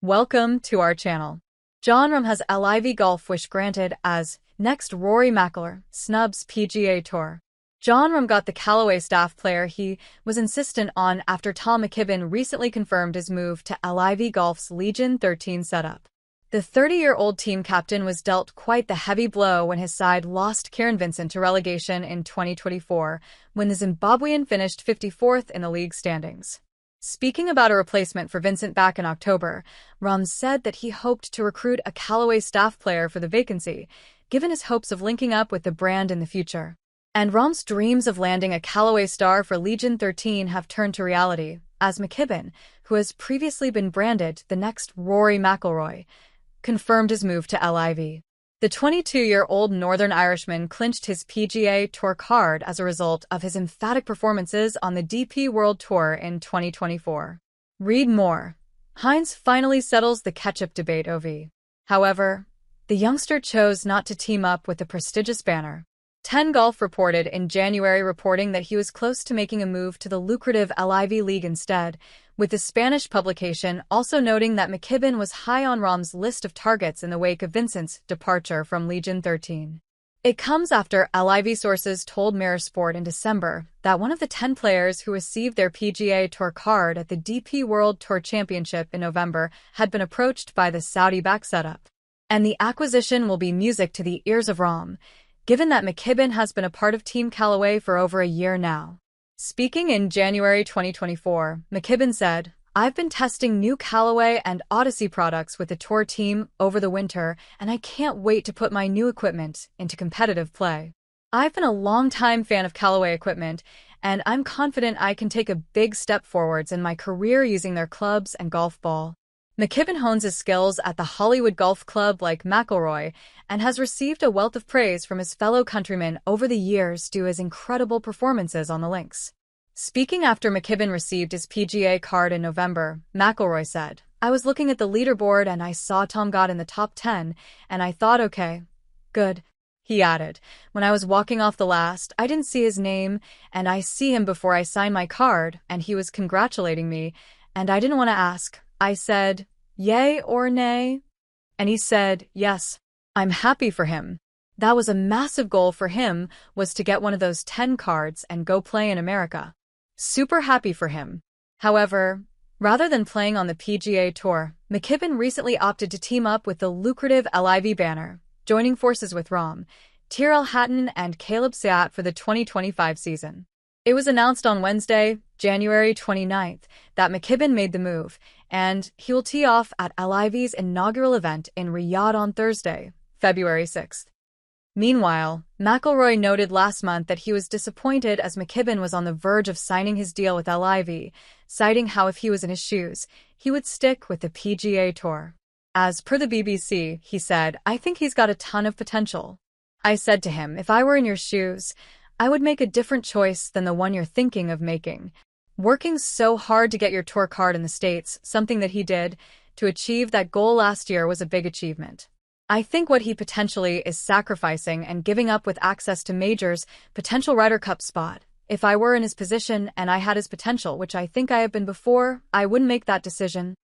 Welcome to our channel. Jon Rahm has LIV Golf wish granted as next Rory McIlroy, snubs PGA Tour. Jon Rahm got the Callaway staff player he was insistent on after Tom McKibbin recently confirmed his move to LIV Golf's Legion XIII setup. The 30-year-old team captain was dealt quite the heavy blow when his side lost Kieran Vincent to relegation in 2024, when the Zimbabwean finished 54th in the league standings. Speaking about a replacement for Vincent back in October, Rahm said that he hoped to recruit a Callaway staff player for the vacancy, given his hopes of linking up with the brand in the future. And Rahm's dreams of landing a Callaway star for Legion XIII have turned to reality, as McKibbin, who has previously been branded the next Rory McIlroy, confirmed his move to LIV. The 22-year-old Northern Irishman clinched his PGA Tour card as a result of his emphatic performances on the DP World Tour in 2024. Read more. Heinz finally settles the ketchup debate OV. However, the youngster chose not to team up with the prestigious banner. 10 Golf reported in January reporting that he was close to making a move to the lucrative LIV League instead, with the Spanish publication also noting that McKibbin was high on Rahm's list of targets in the wake of Vincent's departure from Legion XIII. It comes after LIV sources told Mirror Sport in December that one of the 10 players who received their PGA Tour card at the DP World Tour Championship in November had been approached by the Saudi-backed setup. And the acquisition will be music to the ears of Rahm, given that McKibbin has been a part of Team Callaway for over a year now. Speaking in January 2024, McKibbin said, "I've been testing new Callaway and Odyssey products with the tour team over the winter, and I can't wait to put my new equipment into competitive play. I've been a long-time fan of Callaway equipment, and I'm confident I can take a big step forwards in my career using their clubs and golf ball." McKibbin hones his skills at the Hollywood Golf Club like McIlroy and has received a wealth of praise from his fellow countrymen over the years due to his incredible performances on the links. Speaking after McKibbin received his PGA card in November, McIlroy said, "I was looking at the leaderboard and I saw Tom got in the top 10, and I thought, okay, good." He added, "When I was walking off the last, I didn't see his name, and I see him before I sign my card, and he was congratulating me, and I didn't want to ask. I said, yay or nay? And he said, yes. I'm happy for him. That was a massive goal for him, was to get one of those 10 cards and go play in America. Super happy for him." However, rather than playing on the PGA Tour, McKibbin recently opted to team up with the lucrative LIV banner, joining forces with Rahm, Tyrrell Hatton, and Caleb Surrat for the 2025 season. It was announced on Wednesday, January 29th, that McKibbin made the move, and he will tee off at LIV's inaugural event in Riyadh on Thursday, February 6th. Meanwhile, McIlroy noted last month that he was disappointed as McKibbin was on the verge of signing his deal with LIV, citing how if he was in his shoes, he would stick with the PGA Tour. As per the BBC, he said, "I think he's got a ton of potential. I said to him, if I were in your shoes, I would make a different choice than the one you're thinking of making." Working so hard to get your tour card in the States, something that he did, to achieve that goal last year was a big achievement. I think what he potentially is sacrificing and giving up with access to majors, potential Ryder Cup spot. If I were in his position and I had his potential, which I think I have been before, I wouldn't make that decision.